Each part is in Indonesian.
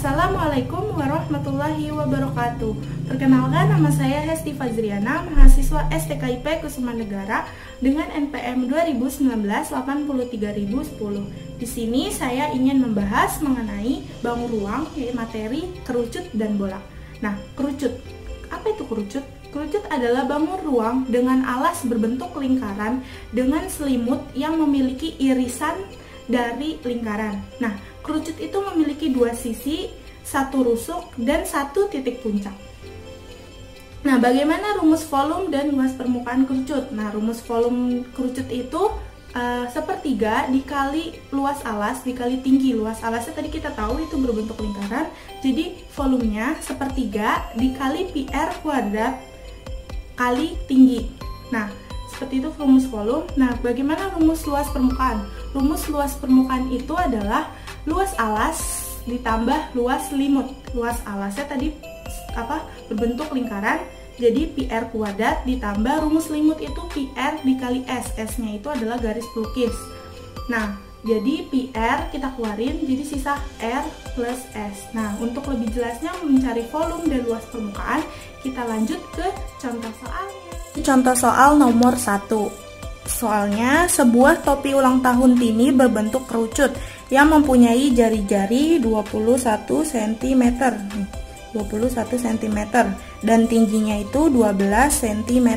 Assalamualaikum warahmatullahi wabarakatuh. Perkenalkan, nama saya Hesti Fazriana, mahasiswa STKIP Kusuma Negara dengan NPM 2019-83010. Di sini saya ingin membahas mengenai bangun ruang, yaitu materi, kerucut, dan bola. Nah, kerucut. Apa itu kerucut? Kerucut adalah bangun ruang dengan alas berbentuk lingkaran dengan selimut yang memiliki irisan dari lingkaran. Nah, kerucut itu memiliki dua sisi, satu rusuk dan satu titik puncak. Nah, bagaimana rumus volume dan luas permukaan kerucut? Nah, rumus volume kerucut itu sepertiga dikali luas alas dikali tinggi. Luas alasnya tadi kita tahu itu berbentuk lingkaran, jadi volumenya sepertiga dikali PR kuadrat kali tinggi. Nah, seperti itu rumus volume. Nah, bagaimana rumus luas permukaan? Rumus luas permukaan itu adalah luas alas ditambah luas selimut. Luas alasnya tadi berbentuk lingkaran, jadi PR kuadrat ditambah rumus selimut itu PR dikali S. S-nya itu adalah garis pelukis. Nah, jadi PR kita keluarin, jadi sisa R plus S. Nah, untuk lebih jelasnya mencari volume dan luas permukaan, kita lanjut ke contoh soalnya. Contoh soal nomor 1. Soalnya, sebuah topi ulang tahun Tini berbentuk kerucut yang mempunyai jari-jari 21 cm. 21 cm dan tingginya itu 12 cm.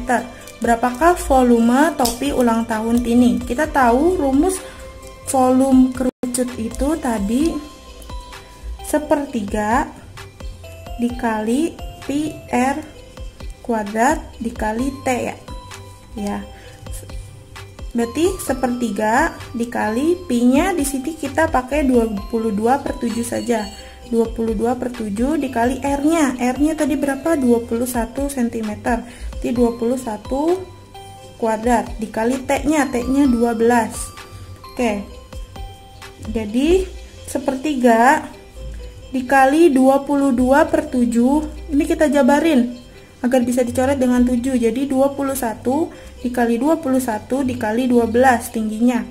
Berapakah volume topi ulang tahun Tini? Kita tahu rumus volume kerucut itu tadi sepertiga dikali PR kuadrat dikali T ya. Berarti sepertiga dikali Pi-nya di sini kita pakai 22/7 saja. 22/7 dikali R-nya. R-nya tadi berapa? 21 cm. Jadi 21 kuadrat dikali T-nya. T-nya 12. Oke. Jadi sepertiga dikali 22/7. Ini kita jabarin agar bisa dicoret dengan 7. Jadi 21 dikali 21 dikali 12 tingginya.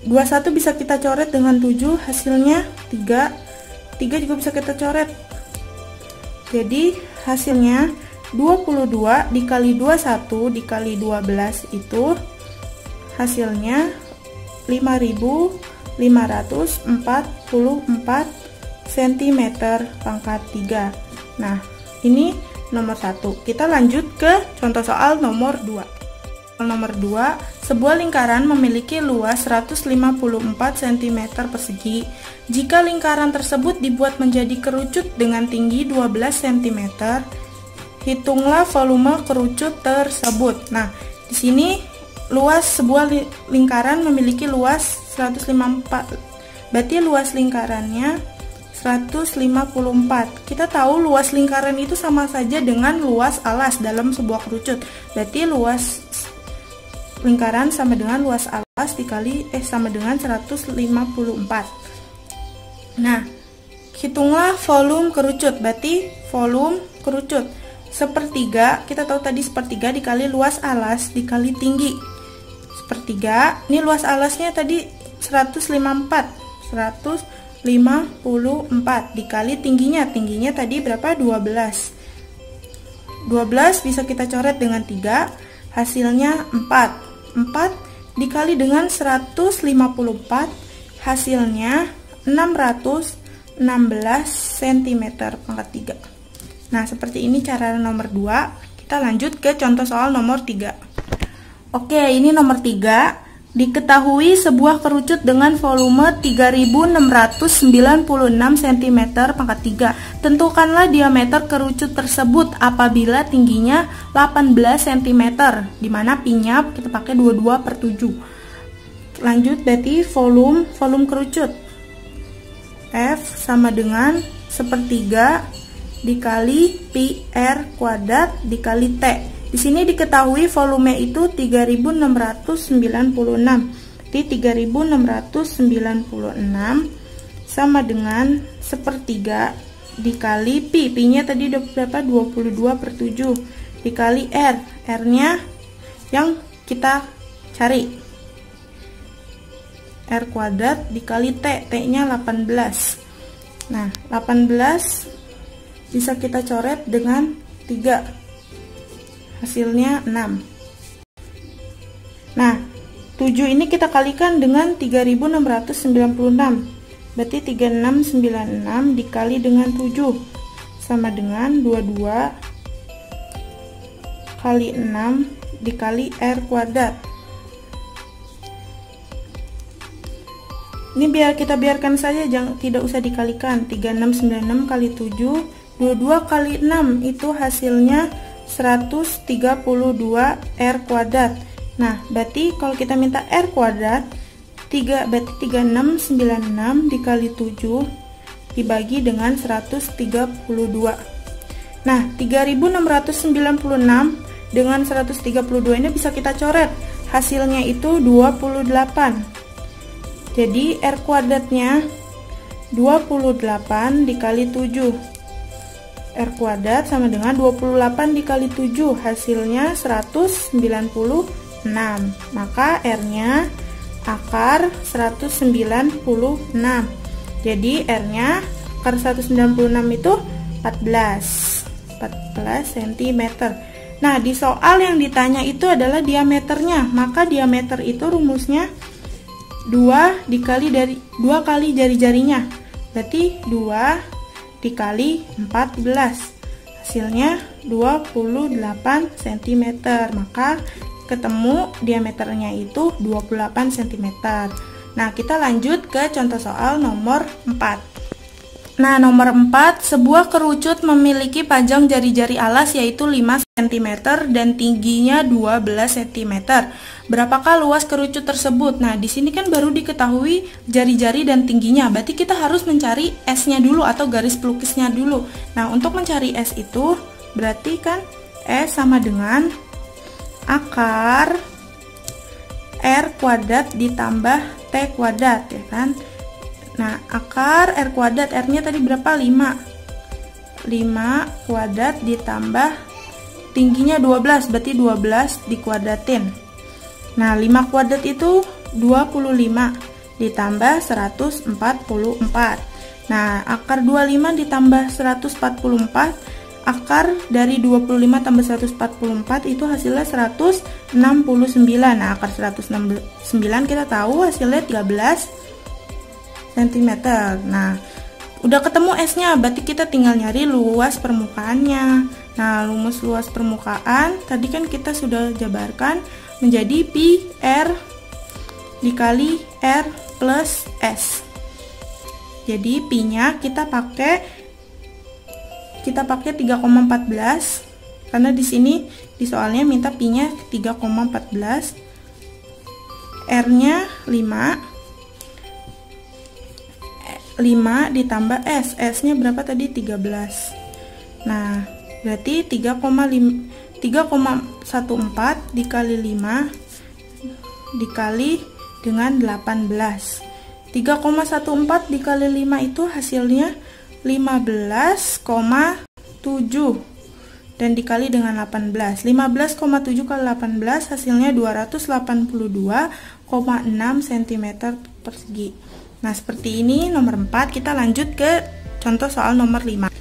21 bisa kita coret dengan 7, hasilnya 3. 3 juga bisa kita coret. Jadi hasilnya 22 dikali 21 dikali 12 itu hasilnya 5544 cm pangkat 3. Nah, ini nomor 1. Kita lanjut ke contoh soal nomor 2. Nomor 2, sebuah lingkaran memiliki luas 154 cm persegi. Jika lingkaran tersebut dibuat menjadi kerucut dengan tinggi 12 cm, hitunglah volume kerucut tersebut. Nah, di sini luas sebuah lingkaran memiliki luas 154. Berarti luas lingkarannya 154. Kita tahu luas lingkaran itu sama saja dengan luas alas dalam sebuah kerucut. Berarti luas lingkaran sama dengan luas alas dikali sama dengan 154. Nah, hitunglah volume kerucut. Berarti volume kerucut sepertiga, kita tahu tadi sepertiga dikali luas alas dikali tinggi. Sepertiga, ini luas alasnya tadi 154 dikali tingginya. Tingginya tadi berapa? 12. 12 bisa kita coret dengan 3, hasilnya 4. 4 dikali dengan 154, hasilnya 616 cm pangkat 3. Nah, seperti ini cara nomor 2. Kita lanjut ke contoh soal nomor 3. Oke, ini nomor 3. Diketahui sebuah kerucut dengan volume 3696 cm pangkat 3. Tentukanlah diameter kerucut tersebut apabila tingginya 18 cm, dimana Pi-nya kita pakai 22/7. Lanjut, berarti volume kerucut F sama dengan sepertiga dikali PR kuadrat dikali T. Di sini diketahui volume itu 3696. Di 3696 sama dengan sepertiga dikali Pi. Pi-nya tadi berapa? 22/7 dikali R. R-nya yang kita cari. R kuadrat dikali T. T-nya 18. Nah, 18 bisa kita coret dengan 3. Hasilnya 6. Nah, 7 ini kita kalikan dengan 3696. Berarti 3696 dikali dengan 7 sama dengan 22 kali 6 dikali R kuadrat. Ini kita biarkan saja, tidak usah dikalikan. 3696 kali 7, 22 kali 6 itu hasilnya 132 R kuadrat. Nah, berarti kalau kita minta R kuadrat, berarti 3696 dikali 7 dibagi dengan 132. Nah, 3696 dengan 132 ini bisa kita coret. Hasilnya itu 28. Jadi R kuadratnya 28 dikali 7. R kuadrat sama dengan 28 dikali 7, hasilnya 196. Maka R-nya akar 196. Jadi R-nya akar 196 itu 14 cm. Nah, di soal yang ditanya itu adalah diameternya. Maka diameter itu rumusnya 2 kali jari-jarinya. Berarti 2 dikali 14. Hasilnya 28 cm. Maka ketemu diameternya itu 28 cm. Nah, kita lanjut ke contoh soal nomor 4. Nah, nomor 4, sebuah kerucut memiliki panjang jari-jari alas yaitu 5 cm dan tingginya 12 cm. Berapakah luas kerucut tersebut? Nah, di sini kan baru diketahui jari-jari dan tingginya. Berarti kita harus mencari S-nya dulu atau garis pelukisnya dulu. Nah, untuk mencari S itu berarti kan S sama dengan akar R kuadrat ditambah T kuadrat, ya kan? Nah, akar R kuadrat, R-nya tadi berapa? 5 kuadrat ditambah tingginya 12, berarti 12 dikuadratin. Nah, 5 kuadrat itu 25 ditambah 144. Nah, akar 25 ditambah 144, akar dari 25 tambah 144 itu hasilnya 169. Nah, akar 169 kita tahu hasilnya 13 cm. Nah, udah ketemu S-nya, berarti kita tinggal nyari luas permukaannya. Nah, rumus luas permukaan tadi kan kita sudah jabarkan menjadi pi R dikali R plus S. Jadi pi-nya kita pakai 3,14 karena di sini di soalnya minta pi-nya 3,14. R-nya 5 ditambah S. S-nya berapa tadi? 13. Nah, berarti 3,14 dikali 5 dikali dengan 18. 3,14 dikali 5 itu hasilnya 15,7 dan dikali dengan 18. 15,7 kali 18 hasilnya 282,6 cm persegi. Nah, seperti ini nomor 4. Kita lanjut ke contoh soal nomor 5.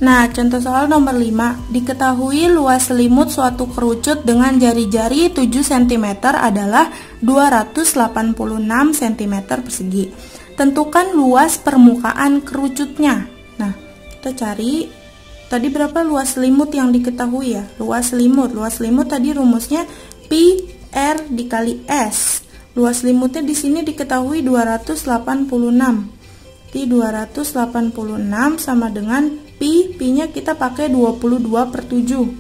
Nah, contoh soal nomor 5. Diketahui luas selimut suatu kerucut dengan jari-jari 7 cm adalah 286 cm persegi. Tentukan luas permukaan kerucutnya. Nah, kita cari tadi berapa luas selimut yang diketahui ya? Luas selimut tadi rumusnya pi R dikali S. Luas selimutnya di sini diketahui 286. Di 286 sama dengan pi-nya kita pakai 22/7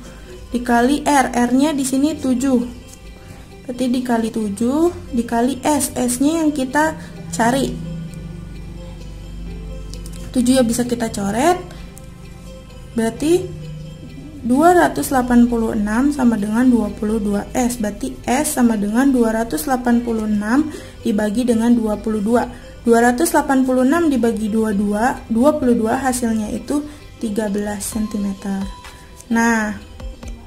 dikali R. R-nya di sini 7. Berarti dikali 7 dikali S. S-nya yang kita cari. 7 ya bisa kita coret. Berarti 286 sama dengan 22S. Berarti S sama dengan 286 dibagi dengan 22. 286 dibagi 22 hasilnya itu 13 cm. Nah,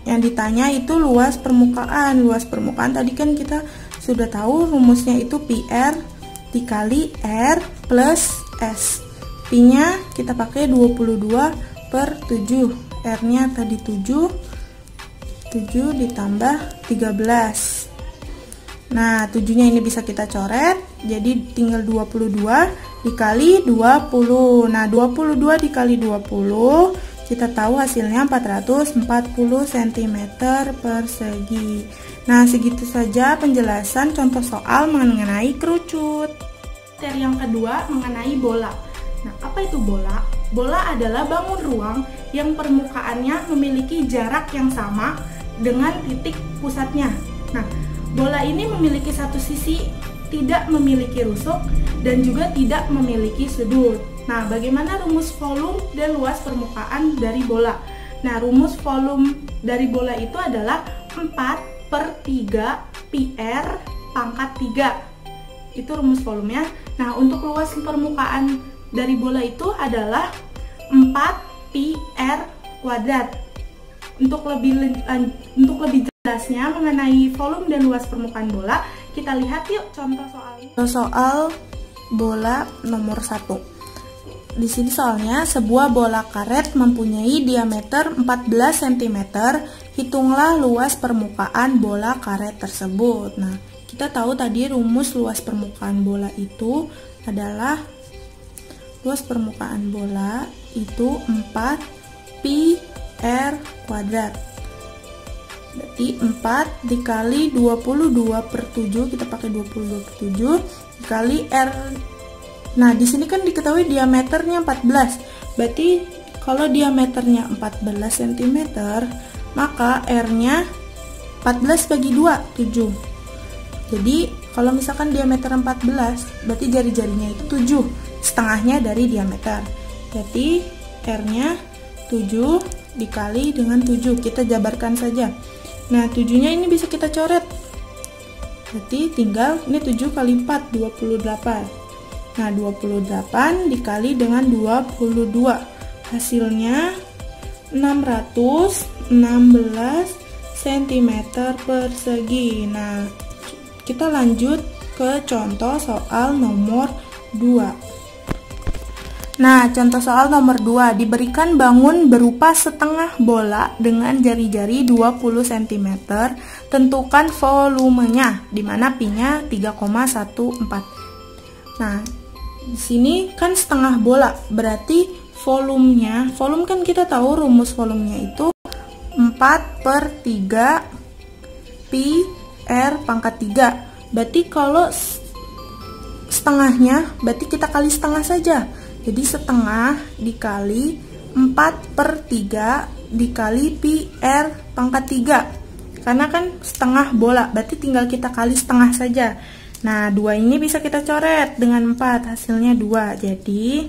yang ditanya itu luas permukaan. Luas permukaan tadi kan kita sudah tahu rumusnya itu pi R dikali R plus S. Pi-nya kita pakai 22/7. R-nya tadi 7 ditambah 13. Nah, 7-nya ini bisa kita coret, jadi tinggal 22 dikali 20. Nah, 22 dikali 20, kita tahu hasilnya 440 cm persegi. Nah, segitu saja penjelasan contoh soal mengenai kerucut. Materi yang kedua mengenai bola. Nah, apa itu bola? Bola adalah bangun ruang yang permukaannya memiliki jarak yang sama dengan titik pusatnya. Nah, bola ini memiliki satu sisi, tidak memiliki rusuk, dan juga tidak memiliki sudut. Nah, bagaimana rumus volume dan luas permukaan dari bola? Nah, rumus volume dari bola itu adalah 4/3 PR pangkat 3. Itu rumus volumenya. Nah, untuk luas permukaan dari bola itu adalah 4 PR kuadrat. Untuk lebih jelasnya mengenai volume dan luas permukaan bola, kita lihat yuk contoh soalnya. Soal bola nomor 1. Di sini soalnya, sebuah bola karet mempunyai diameter 14 cm. Hitunglah luas permukaan bola karet tersebut. Nah, kita tahu tadi rumus luas permukaan bola itu adalah luas permukaan bola itu 4 pi r kuadrat. Berarti 4 dikali 22/7, kita pakai 22/7 dikali r. Nah, di sini kan diketahui diameternya 14. Berarti kalau diameternya 14 cm, maka r-nya 14 bagi 2, 7. Jadi, kalau misalkan diameter 14, berarti jari-jarinya itu 7, setengahnya dari diameter. Jadi, r-nya 7 dikali dengan 7. Kita jabarkan saja. Nah, 7-nya ini bisa kita coret. Berarti tinggal ini 7 kali 4, 28. Nah, 28 dikali dengan 22. Hasilnya 616 cm persegi. Nah, kita lanjut ke contoh soal nomor 2. Nah, contoh soal nomor 2, diberikan bangun berupa setengah bola dengan jari-jari 20 cm. Tentukan volumenya, di mana Pi-nya 3,14. Nah, di sini kan setengah bola, berarti volumenya, volume kan kita tahu rumus volumenya itu 4/3 Pi R pangkat 3. Berarti kalau setengahnya, berarti kita kali setengah saja. Jadi setengah dikali 4/3 dikali Pi R pangkat 3. Karena kan setengah bola, berarti tinggal kita kali setengah saja. Nah, 2 ini bisa kita coret dengan 4, hasilnya 2. Jadi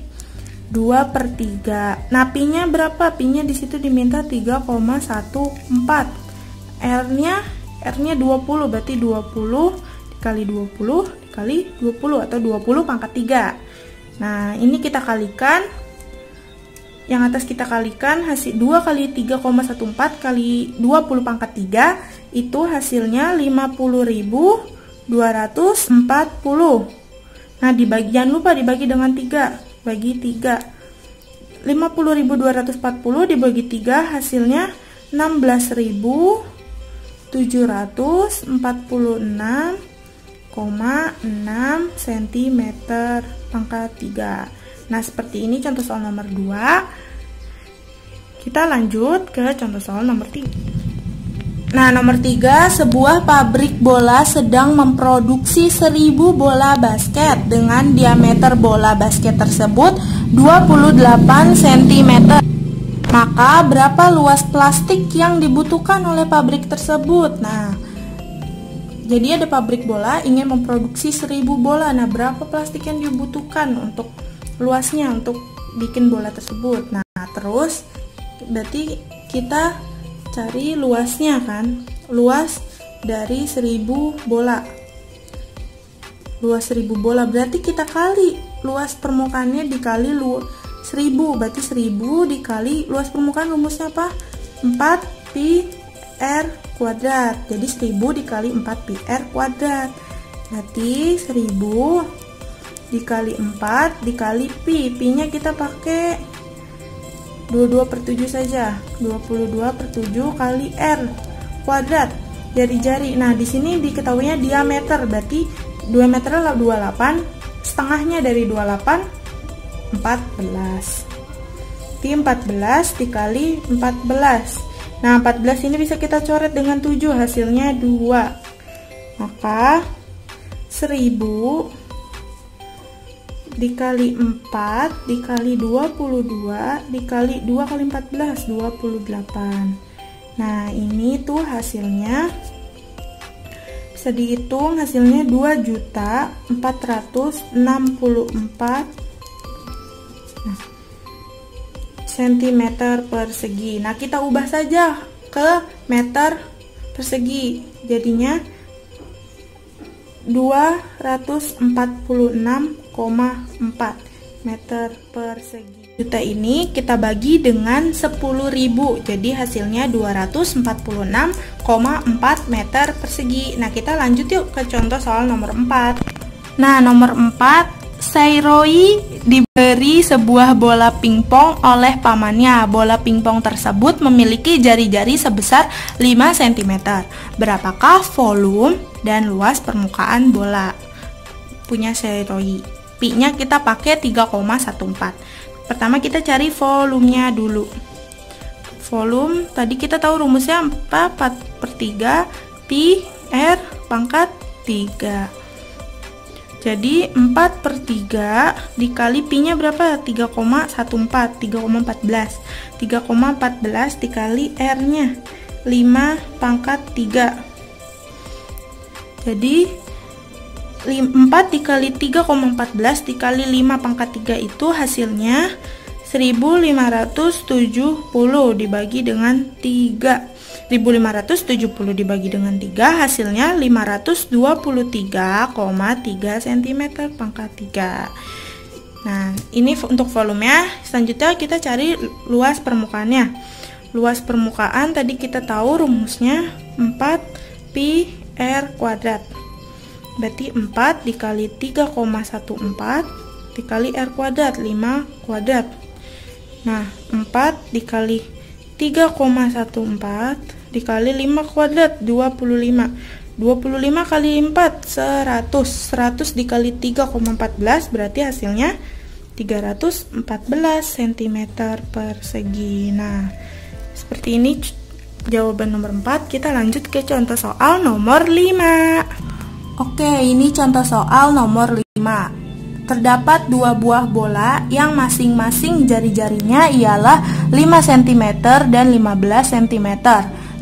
2/3. Nah, Pi-nya berapa? Pi-nya di situ diminta 3,14. R-nya 20, berarti 20 dikali 20 dikali 20 atau 20 pangkat 3. Nah, ini kita kalikan. Yang atas kita kalikan, hasil 2 kali 3,14 kali 20 pangkat 3 itu hasilnya 50.240. Nah, jangan lupa dibagi dengan 3. Bagi 3. 50.240 dibagi 3 hasilnya 16.746,6 cm pangkat 3. Nah, seperti ini contoh soal nomor 2. Kita lanjut ke contoh soal nomor 3. Nah, nomor 3, sebuah pabrik bola sedang memproduksi 1000 bola basket dengan diameter bola basket tersebut 28 cm. Maka berapa luas plastik yang dibutuhkan oleh pabrik tersebut? Nah, jadi ada pabrik bola ingin memproduksi 1000 bola. Nah, berapa plastik yang dibutuhkan untuk luasnya untuk bikin bola tersebut? Nah, terus berarti kita cari luasnya kan, luas dari 1000 bola. Luas 1000 bola berarti kita kali luas permukaannya dikali 1000, berarti 1000 dikali luas permukaan, rumusnya apa? 4 pi r kuadrat. Jadi 1000 dikali 4 pi r kuadrat. Berarti 1000 dikali 4 dikali pi. Pi-nya kita pakai 22/7 saja. 22/7 kali R kuadrat. Jari-jari. Nah, di sini diketahuinya diameter, berarti 2 meter adalah 28, setengahnya dari 28 14. Pi 14 dikali 14. Nah, 14 ini bisa kita coret dengan 7, hasilnya 2. Maka 1000 dikali 4 dikali 22 dikali 2 kali 14, 28. Nah, ini tuh hasilnya bisa dihitung, hasilnya 2.464 cm persegi. Nah, kita ubah saja ke meter persegi, jadinya 246,4 meter persegi. Juta ini kita bagi dengan 10.000, jadi hasilnya 246,4 meter persegi. Nah, kita lanjut yuk ke contoh soal nomor 4. Nah, nomor 4, Sairoi diberi sebuah bola pingpong oleh pamannya. Bola pingpong tersebut memiliki jari-jari sebesar 5 cm. Berapakah volume dan luas permukaan bola? Punya Sairoi. Pi-nya kita pakai 3,14. Pertama kita cari volumenya dulu. Volume tadi kita tahu rumusnya 4/3 pi R pangkat 3. Jadi 4/3 dikali pi-nya berapa? 3,14, 3,14. 3,14 dikali R-nya 5 pangkat 3. Jadi 4 dikali 3,14 dikali 5 pangkat 3 itu hasilnya 1570 dibagi dengan 3. 1570 dibagi dengan 3 hasilnya 523,3 cm pangkat 3. Nah, ini untuk volumenya. Selanjutnya kita cari luas permukaannya. Luas permukaan tadi kita tahu rumusnya 4 pi R kuadrat. Berarti 4 dikali 3,14 dikali R kuadrat, 5 kuadrat. Nah, 4 dikali 3,14 dikali 5 kuadrat, 25. 25 kali 4, 100. 100 dikali 3,14 berarti hasilnya 314 cm persegi. Nah, seperti ini jawaban nomor 4. Kita lanjut ke contoh soal nomor 5. Oke, ini contoh soal nomor 5. Terdapat 2 buah bola yang masing-masing jari-jarinya ialah 5 cm dan 15 cm.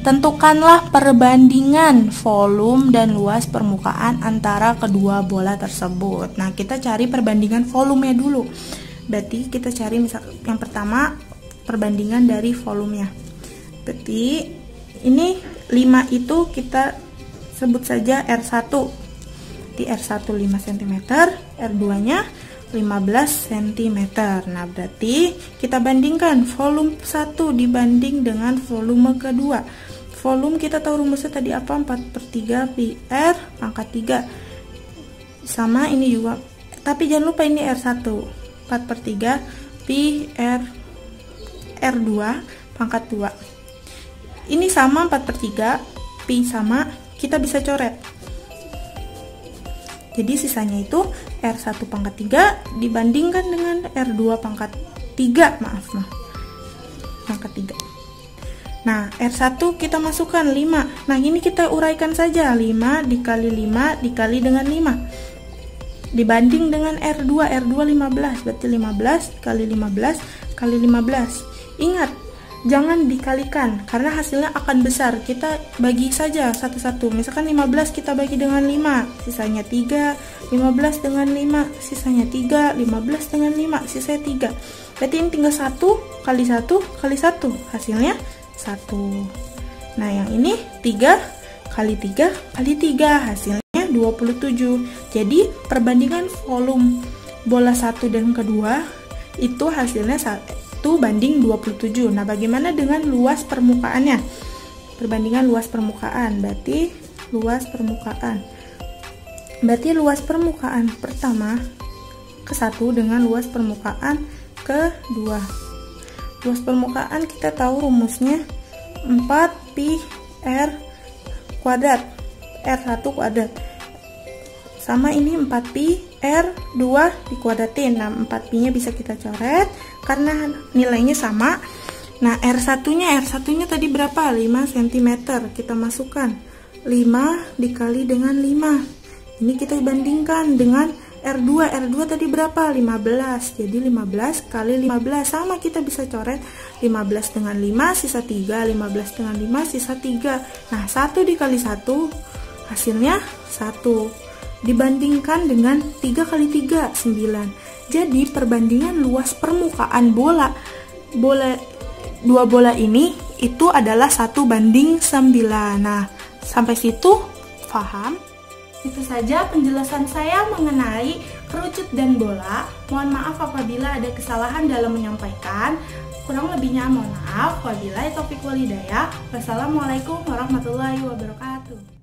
Tentukanlah perbandingan volume dan luas permukaan antara kedua bola tersebut. Nah, kita cari perbandingan volumenya dulu. Berarti kita cari misal yang pertama perbandingan dari volumenya. Berarti ini 5 itu kita sebut saja R1. Di R1 5 cm, R2 nya 15 cm. Nah, berarti kita bandingkan volume 1 dibanding dengan volume kedua. Volume kita tahu rumusnya tadi apa? 4/3 pi R pangkat 3. Sama ini juga. Tapi jangan lupa ini R1. 4/3 pi R2 pangkat 2. Ini sama 4/3 pi sama, kita bisa coret. Jadi sisanya itu R1 pangkat 3 dibandingkan dengan R2 pangkat 3, pangkat 3. Nah, R1 kita masukkan 5. Nah, ini kita uraikan saja. 5 dikali 5 dikali dengan 5 dibanding dengan R2. R2 15, berarti 15 kali 15 kali 15. Ingat, jangan dikalikan karena hasilnya akan besar. Kita bagi saja satu-satu. Misalkan 15 kita bagi dengan 5, sisanya 3. 15 dengan 5, sisanya 3. 15 dengan 5, sisanya 3. Berarti ini tinggal 1 kali 1 kali 1, hasilnya 1. Nah, yang ini 3 kali 3 kali 3, hasilnya 27. Jadi perbandingan volume bola 1 dan kedua itu hasilnya 1/27. Nah, bagaimana dengan luas permukaannya? Perbandingan luas permukaan, berarti luas permukaan pertama ke-1 dengan luas permukaan ke-2. Luas permukaan kita tahu rumusnya 4 pi R kuadrat, R1 kuadrat. Sama ini 4 pi R2 dikuadratin. Nah, 4 pi nya bisa kita coret karena nilainya sama. Nah, R1 nya tadi berapa? 5 cm. Kita masukkan 5 dikali dengan 5. Ini kita bandingkan dengan R2. R2 tadi berapa? 15. Jadi 15 kali 15 sama, kita bisa coret 15 dengan 5 sisa 3, 15 dengan 5 sisa 3. Nah, 1 dikali 1 hasilnya 1. Dibandingkan dengan 3 kali 3, 9. Jadi perbandingan luas permukaan dua bola ini itu adalah 1:9. Nah, sampai situ paham? Itu saja penjelasan saya mengenai kerucut dan bola. Mohon maaf apabila ada kesalahan dalam menyampaikan. Kurang lebihnya mohon maaf. Wabillahi taufiq wal hidayah. Wassalamualaikum warahmatullahi wabarakatuh.